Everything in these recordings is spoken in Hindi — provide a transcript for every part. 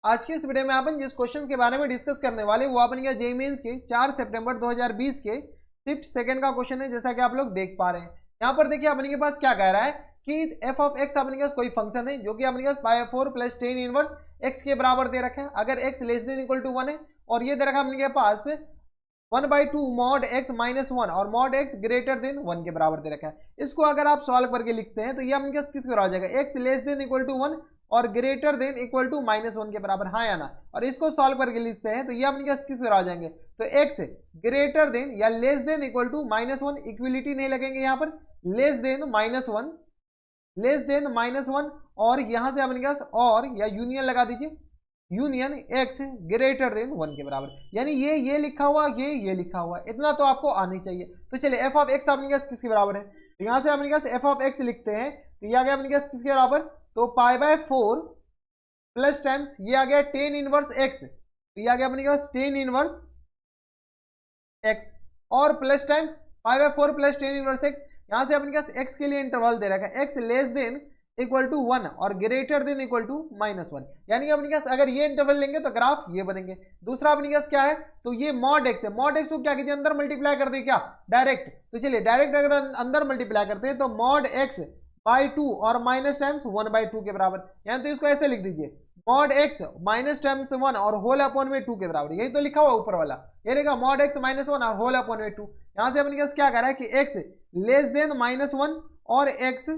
आज की इस वीडियो में अपन जिस क्वेश्चन के बारे में डिस्कस करने वाले वो अपन के जेईई मेंस के 4 सितंबर 2020 के शिफ्ट सेकंड का क्वेश्चन है, जैसा कि आप लोग देख पा रहे हैं। यहाँ पर देखिए अपने के पास क्या कह रहा है कि f ऑफ x अपने के पास कोई फंक्शन है जो कि अपने के पास pi 4 plus tan inverse x के बराबर दे रखा है। अगर x less than equal to 1 है और ये दे रखा है अपने के पास 1/2 मॉड x माइनस 1 और मॉड x ग्रेटर देन 1 के बराबर दे रखा है। इसको अगर आप सॉल्व करके लिखते हैं तो ये अपने किस बराबर हो जाएगा, x less than equal to 1 और greater than equal to minus 1 के बराबर, हाँ या ना। और इसको सॉल्व करके लिखते हैं तो ये अपने किस बराबर आ जाएंगे, तो x ग्रेटर देन या less than equal to minus 1, equality नहीं लगेंगे यहाँ पर, less than minus 1, less than minus 1 और यहां से अपने पास और या यूनियन लगा दीजिए, यूनियन x ग्रेटर देन 1 के बराबर, यानी ये लिखा हुआ, ये लिखा हुआ, इतना तो आपको आनी चाहिए। तो चलिए f ऑफ x अपने पास किसके बराबर है, तो यहां से अपने पास f ऑफ x लिखते हैं तो ये आ गया अपने पास किसके बराबर, तो पाई बाय 4 प्लस टाइम्स ये आ गया टेन इनवर्स x, तो ये आ गया अपने पास टेन इनवर्स x और plus times pi by 4 plus tan inverse x। यहां से अपने पास x के लिए इंटरवल दे रखा है x less than equal to 1 और greater than equal to minus 1, यानी कि अपने पास अगर ये इंटरवल लेंगे तो ग्राफ ये बनेंगे। दूसरा अपने पास क्या है, तो ये मॉड x है, मॉड x को क्या कीजिए अंदर मल्टीप्लाई कर दे क्या डायरेक्ट, तो चलिए डायरेक्ट अगर अंदर मल्टीप्लाई करते हैं तो मॉड x बाई 2 और माइनस टाइम्स 1/2 के बराबर, यानी तो इसको ऐसे लिख दीजिए मॉड x माइनस टाइम्स 1 और होल अपॉन में 2 के बराबर, यही तो लिखा हुआ ऊपर वाला, ये लिखा मॉड x माइनस 1 और होल अपॉन में 2। यहां से अपने पास क्या कर रहा है कि x लेस देन माइनस 1 और x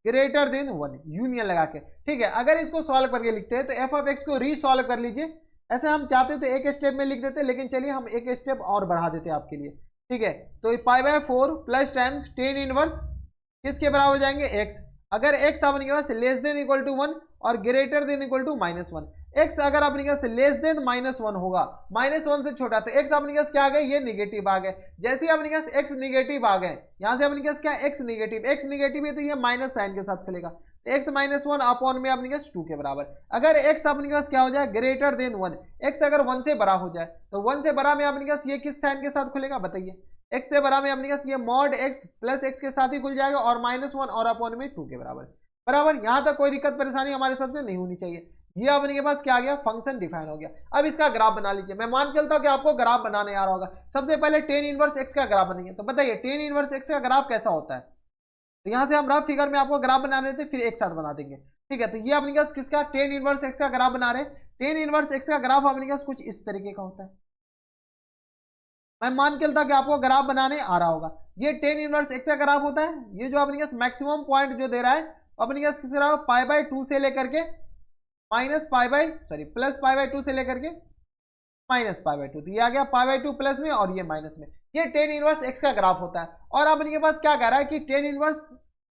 ग्रेटर देन 1, यूनियन लगा के, ठीक है। अगर इसको सॉल्व करके लिखते हैं तो f ऑफ x को रीसॉल्व कर लीजिए, ऐसे हम चाहते तो एक स्टेप में लिख देते, लेकिन चलिए हम एक स्टेप और बढ़ा देते हैं आपके लिए, ठीक है। तो pi by 4 plus times tan inverse किसके बराबर जाएंगे, x, अगर x अपने के पास लेस देन इक्वल टू 1 और greater than equal to minus 1, x अगर अपने के पास लेस देन माइनस 1 होगा, माइनस 1 से छोटा, तो x अपने के पास क्या आ गए, ये निगेटिव आ गए। जैसे ही अपने के पास x निगेटिव आ गए, यहां से अपने के पास क्या x निगेटिव है तो ये माइनस साइन के साथ खुलेगा, तो x माइनस 1 अपॉन में अपने के पास 2 के बराबर। अगर x अपने के पास क्या हो जाए, ग्रेटर देन 1, x अगर 1 से बड़ा हो जाए तो 1 से बड़ा में अपने के पास ये किस साइन के साथ खुलेगा बताइए, x से बड़ा में अपने पास ये मॉड x प्लस x के साथ ही खुल जाएगा और माइनस 1 और अपॉन में 2 के बराबर, बराबर। यहां तक कोई दिक्कत परेशानी हमारे सबसे नहीं होनी चाहिए। ये अपने के पास क्या आ गया, फंक्शन डिफाइन हो गया। अब इसका ग्राफ बना लीजिए, मैं मान चलता हूं कि आपको ग्राफ बनाने आ रहा होगा। सबसे पहले टेन इनवर्स एक्स का ग्राफ बनेंगे, तो बताइए टेन इनवर्स एक्स का ग्राफ कैसा होता है, तो यहां से हम रफ फिगर में आपको ग्राफ बना रहे थे, फिर एक साथ बना देंगे, ठीक है। तो ये अपने पास किसका, टेन इनवर्स एक्स का ग्राफ बना रहे, टेन इनवर्स एक्स का ग्राफ अपने पास कुछ इस तरीके का होता है। मैं मान के चलता कि आपको ग्राफ बनाने आ रहा होगा। ये टेन इनवर्स एक्स का ग्राफ होता है, ये जो अपने पास मैक्सिमम पॉइंट जो दे रहा है अपने पास किस ग्राफ, पाई बाय 2 से लेकर के minus pi by plus pi by 2 से लेकर के माइनस पाई बाय 2, तो ये आ गया पाई बाय 2 प्लस में और ये माइनस में, ये टेन इनवर्स एक्स का ग्राफ होता है। और अपने के पास क्या कह रहा है कि टेन इनवर्स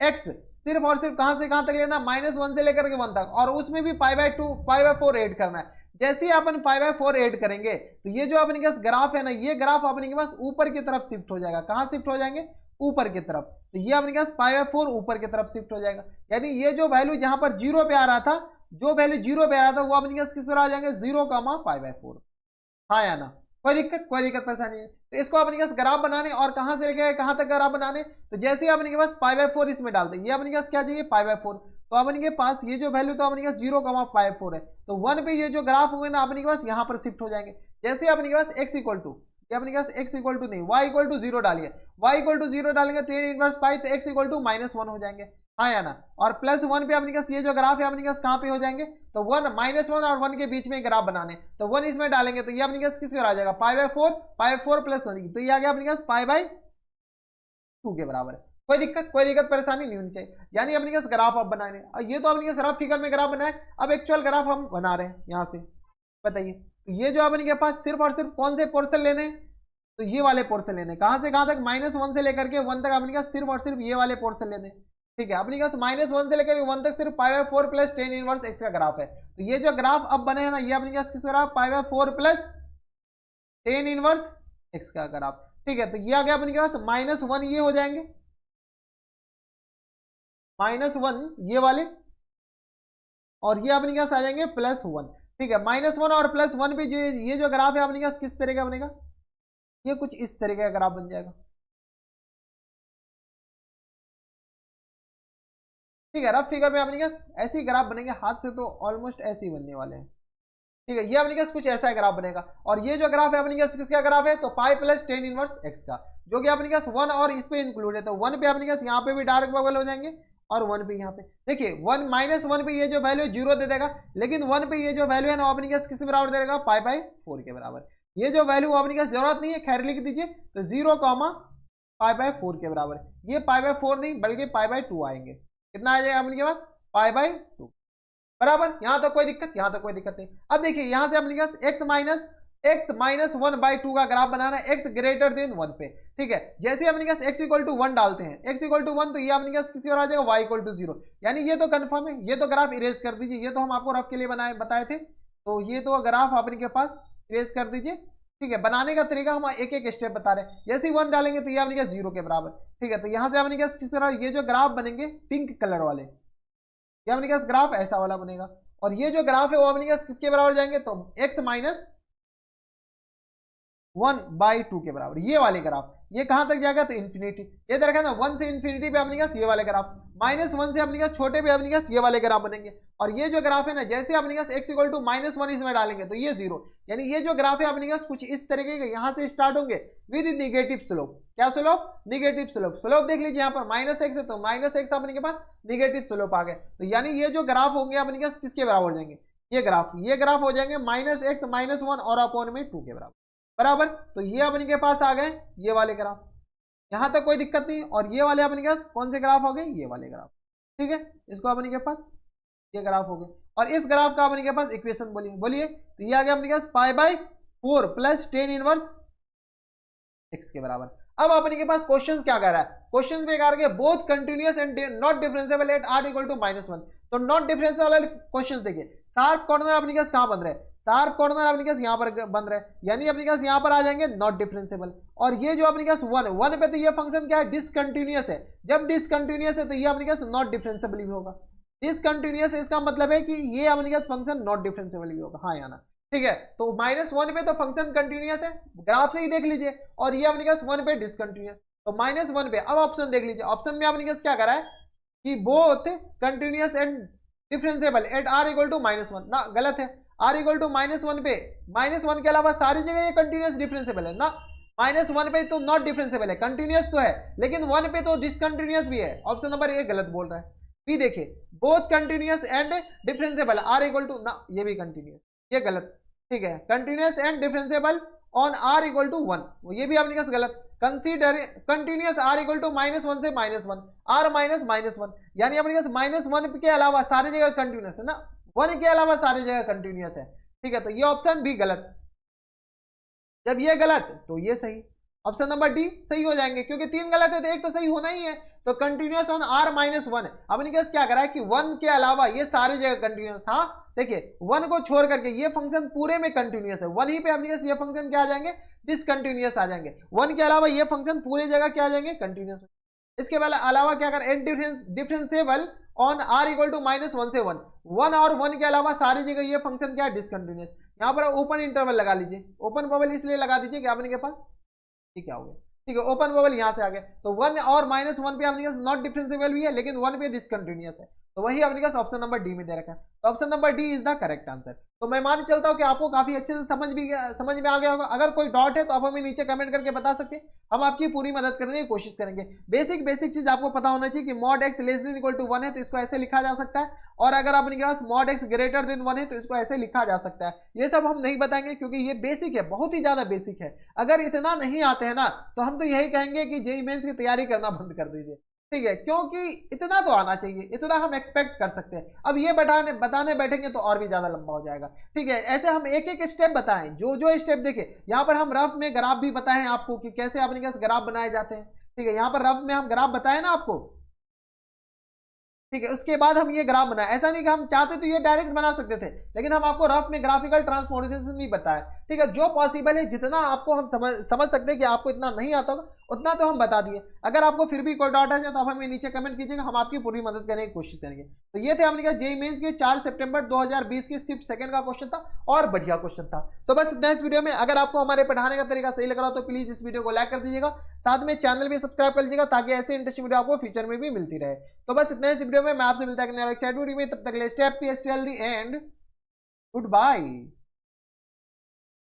एक्स सिर्फ और सिर्फ कहां से कहां तक लेना, माइनस 1 से लेकर के 1 तक, और उसमें भी pi by 2 pi by 4 add करना है। जैसे ही अपन पाई बाय 4 ऐड करेंगे तो ये जो अपने के पास ग्राफ है ना, ये ग्राफ अपने के पास ऊपर की तरफ शिफ्ट हो जाएगा। कहां शिफ्ट हो जाएंगे, ऊपर की तरफ, तो ये अपने के पास पाई बाय 4 ऊपर की तरफ शिफ्ट हो जाएगा। यानी ये जो वैल्यू जहां पर जीरो पे आ रहा था, जो वैल्यू जीरो पे आ रहा था वो अपने के पास किस तरह आ जाएंगे, 0 पाई बाय 4, हाँ या ना। कोई दिक्कत परेशानी है, तो इसको अपने के पास ग्राफ बनाने और कहां से लेके कहां तक ग्राफ बनाने, तो जैसे ही अपने के पास पाई बाय 4 इसमें डालते, ये अपने के पास क्या चाहिए, पाई बाय 4, तो अपने के पास ये जो वैल्यू तो अपने के पास 0 पाई बाय 4 है, तो 1 पे ये जो ग्राफ होंगे ना अपने के पास यहाँ पर शिफ्ट हो जाएंगे। जैसे अपने के पास x इक्वल टू, ये अपने के पास x इक्वल टू नहीं, y इक्वल टू 0 डालिए, y इक्वल टू 0 डालेंगे तो ये इनवर्स पाई, तो x इक्वल टू माइनस 1 हो जाएंगे, हाँ या ना। और प्लस 1 पे अपने पास ये जो ग्राफ है अपने पास कहां पे हो जाएंगे, तो 1 माइनस 1 और 1 के बीच में ग्राफ बनाने, तो 1 इसमें डालेंगे तो ये अपने पास किस आ जाएगा, पाई बाय 4 प्लस 1, तो ये आ गया अपने पास पाई बाय 2 के बराबर है। कोई दिक्कत परेशानी नहीं होनी चाहिए। यानी अपने पास ग्राफ अब बनाने, ये तो अपने पास रफ फिगर में ग्राफ बनाए, अब एक्चुअल ग्राफ हम बना रहे हैं यहाँ से। बताइए, तो ये जो अपने के पास सिर्फ और सिर्फ कौन से पोर्शन लेने, तो ये वाले पोर्शन लेने, कहां से कहां तक, माइनस 1 से लेकर के 1 तक अपने पास सिर्फ और सिर्फ ये वाले पोर्शन लेने, ठीक है। अपने पास माइनस 1 से लेकर 1 तक सिर्फ पाई by 4 plus tan inverse x का ग्राफ है। तो ये जो ग्राफ अब बने हैं ना, ये अपने पास किस graph, pi by 4 plus tan inverse x का ग्राफ, ठीक है। तो ये आ गया अपने पास माइनस 1, ये हो जाएंगे माइनस 1 ये वाले, और ये अपने पास आ जाएंगे प्लस 1, ठीक है। माइनस 1 और प्लस 1 पे ये जो ग्राफ है अपने पास किस तरह का बनेगा, ये कुछ इस तरह का ग्राफ बन जाएगा, ठीक है। रफ फिगर में अपने पास ऐसे ही ग्राफ बनेंगे, हाथ से तो ऑलमोस्ट ऐसे ही बनने वाले हैं, ठीक है, ये अपने पास कुछ ऐसा ग्राफ बनेगा। और ये जो ग्राफ है अपने पास किसका ग्राफ है, तो pi plus tan inverse x का, जो कि अपने पास 1 और इस पे इंक्लूड है। तो 1 पे अपने पास यहाँ पे भी डायरेक्ट बगल हो जाएंगे और 1 पे यहाँ पे देखिए 1 -1 पे ये जो वैल्यू 0 दे देगा, लेकिन 1 पे ये जो वैल्यू है ना अपने पास किस बराबर दे देगा, पाई बाई 4 के बराबर। ये जो वैल्यू अपने पास जरूरत नहीं है, खैर लिख दीजिए, तो 0 पाई बाई 4 के बराबर। ये पाई बाई 4 नहीं बल्कि पाई बाई 2 आएंगे। कितना आ जाएगा अपने पास, पाई बाई 2 बराबर। यहां तक कोई दिक्कत, यहां तक कोई दिक्कत नहीं। अब देखिए यहां से अपने पास x माइनस 1/2 का ग्राफ बनाना है x ग्रेटर देन 1 पे। ठीक है, जैसे अपने पास x इक्वल टू 1 डालते हैं, x इक्वल टू 1 तो ये अपने पास किसी और आ जाएगा y इक्वल टू 0। यानी ये तो कंफर्म है, ये तो ग्राफ इरेज कर दीजिए, ये तो हम आपको रफ के लिए बताए थे। तो ये तो ग्राफ अपने पास इरेज कर दीजिए। ठीक है, बनाने का तरीका हम एक एक स्टेप बता रहे हैं। जैसे 1 डालेंगे तो ये अपने पास 0 के बराबर। ठीक है, तो यहाँ से अपने पास किस तरह ये जो ग्राफ बनेंगे पिंक कलर वाले, ये अपने पास ग्राफ ऐसा वाला बनेगा। और ये जो ग्राफ है वो अपने पास किसके बराबर जाएंगे, तो x माइनस 1/2 के बराबर, ये वाले ग्राफ। ये कहां तक जाएगा, तो इन्फिनिटी। ये देखा ना 1 से इन्फिनिटी पे अपने पास ये वाले ग्राफ, -1 से अपने पास छोटे पे अपने पास ये वाले ग्राफ बनेंगे। और ये जो ग्राफ है ना, जैसे अपने पास x इक्वल टू -1 इसमें डालेंगे तो ये 0। यानी ये जो ग्राफ है अपने पास कुछ इस तरीके के यहां से स्टार्ट होंगे विद निगेटिव स्लोप। क्या स्लोप, निगेटिव स्लोप। स्लोप देख लीजिए यहाँ पर -x है तो -x अपने के पास निगेटिव स्लोप आ गए। तो यानी ये जो ग्राफ होंगे अपने पास किसके बराबर हो जाएंगे, ये ग्राफ हो जाएंगे -x -1 और अपॉन में 2 के बराबर। तो ये अपने के पास आ गए ये वाले ग्राफ, यहां तक कोई दिक्कत नहीं। और ये वाले अपने के पास कौन से ग्राफ हो गए, ये वाले ग्राफ। ठीक है, इसको अपने के पास ये ग्राफ हो गए। और इस ग्राफ का अपने के पास इक्वेशन बोलिए तो ये आ गया अपने के पास pi by 4 plus tan inverse x के बराबर। अब अपने के पास क्वेश्चन क्या कह रहा है, क्वेश्चन में कह रहा है both continuous and not differentiable at r equal to -1। तो नॉट डिफरेंशिएबल वाले क्वेश्चन देखिए, शार्प कॉर्नर अपने के पास कहां बन रहे हैं, शार्प कॉर्नर अपने पास यहां पर बन रहे हैं, यानी अपने पास यहां पर आ जाएंगे नॉट डिफरेंशिएबल। और ये जो अपने पास 1 पे तो ये फंक्शन क्या है, डिसकंटिन्यूअस है। जब डिसकंटिन्यूअस है तो ये अपने पास नॉट डिफरेंशिएबल भी होगा। डिसकंटिन्यूअस इसका मतलब है कि ये अपने पास फंक्शन नॉट डिफरेंशिएबल भी होगा। हाँ या ना, ठीक है। तो -1 पे तो फंक्शन कंटिन्यूअस है, ग्राफ से ही देख लीजिए। और ये अपने पास 1 पे डिसकंटिन्यूअस, तो -1 पे। अब ऑप्शन देख लीजिए, ऑप्शन में अपने पास क्या करा है कि both continuous and differentiable at r equal to -1 ना, गलत है। r इक्वल टू -1 पे, -1 के अलावा सारी जगह ये कंटिन्यूअस डिफरेंशिएबल है ना। -1 पे तो नॉट डिफरेंशिएबल है, कंटिन्यूअस तो है, लेकिन 1 पे तो डिसकंटिन्यूअस भी है। ऑप्शन नंबर ए गलत बोल रहा है। बी देखिए, both continuous and differentiable r equal to ना, ये भी कंटिन्यूअस, ये गलत। ठीक है, continuous and differentiable on r equal to 1, ये भी आपने कहा गलत। Consider continuous r equal to -1 से -1, r माइनस -1, यानी अपने पास -1 के अलावा सारी जगह कंटिन्यूअस है ना, 1 के अलावा सारी जगह कंटिन्यूअस है। ठीक है, तो ये ऑप्शन भी गलत। जब ये गलत तो ये सही, ऑप्शन नंबर डी सही हो जाएंगे, क्योंकि 3 गलत है तो एक तो सही होना ही है। तो कंटिन्यूअस ऑन r -1, अपने पास क्या करा है कि 1 के अलावा ये सारी जगह कंटिन्यूअस। हाँ देखिए, 1 को छोड़ करके ये फंक्शन पूरे में कंटिन्यूअस है, 1 ही पे अपने पास ये फंक्शन क्या आ जाएंगे, डिसकंटिन्यूअस आ जाएंगे। 1 के अलावा ये फंक्शन पूरी जगह क्या आ जाएंगे, कंटिन्यूअस। इसके अलावा क्या कर and differentiable on r equal to -1 से 1, 1 और 1 के अलावा सारी जगह ये फंक्शन क्या है, डिसकंटिन्यूअस। यहाँ पर ओपन इंटरवल लगा लीजिए, ओपन बबल इसलिए लगा दीजिए कि अपने के पास ठीक है हो गया। ठीक है, ओपन बबल यहां से आ गया। तो 1 और -1 पे अपने पास नॉट डिफरेंशिएबल भी है, लेकिन 1 पे डिसकंटिन्यूअस है। तो वही अपने पास ऑप्शन नंबर डी में दे रखा है। तो option number D is the correct answer. तो मैं मान चलता हूं कि आपको काफी अच्छे से समझ में आ गया होगा। अगर कोई डाउट है तो आप हमें नीचे कमेंट करके बता सकते हैं, हम आपकी पूरी मदद करने की कोशिश करेंगे। बेसिक चीज आपको पता होना चाहिए कि mod x less than equal to 1 है तो इसको ऐसे लिखा जा सकता है, और अगर अपने पास mod x ग्रेटर देन 1 है तो इसको ऐसे लिखा जा सकता है। ये सब हम नहीं बताएंगे क्योंकि ये बेसिक है, बहुत ही ज्यादा बेसिक है। अगर इतना नहीं आते हैं ना तो हम तो यही कहेंगे कि जेईई मेंस की तैयारी करना बंद कर दीजिए। ठीक है, क्योंकि इतना तो आना चाहिए, इतना हम एक्सपेक्ट कर सकते हैं। अब ये बताने बैठेंगे तो और भी ज्यादा लंबा हो जाएगा। ठीक है, ऐसे हम एक एक स्टेप बताएं, जो स्टेप देखें। यहाँ पर हम रफ में ग्राफ भी बताएं आपको कि कैसे अपने पास ग्राफ बनाए जाते हैं। ठीक है, यहाँ पर रफ में हम ग्राफ बताए ना आपको। ठीक है, उसके बाद हम ये ग्राफ बनाए। ऐसा नहीं कि हम चाहते तो ये डायरेक्ट बना सकते थे, लेकिन हम आपको रफ में ग्राफिकल ट्रांसफॉर्मेशन भी बताया। ठीक है, जो पॉसिबल है, जितना आपको हम समझ सकते हैं कि आपको इतना नहीं आता होगा उतना तो हम बता दिए। अगर आपको फिर भी कोई डाउट है तो आप हमें नीचे कमेंट कीजिएगा, हम आपकी पूरी मदद करने की कोशिश करेंगे। तो ये थे हमने कहा जेईई मेंस के 4 सितंबर 2020 के शिफ्ट सेकंड का क्वेश्चन था, और बढ़िया क्वेश्चन था। तो बस इतना इस वीडियो में। अगर आपको हमारे पढ़ाने का तरीका सही लग रहा हो तो प्लीज इस वीडियो को लाइक कर दीजिएगा, साथ में चैनल भी सब्सक्राइब कर लीजिएगा ताकि ऐसे इंटरेस्टिंग वीडियो आपको फ्यूचर में भी मिलती रहे। तो बस इतना इस वीडियो में। मैं आपसे मिलता है वीडियो में, तब तक stay happy, stay healthy and good bye.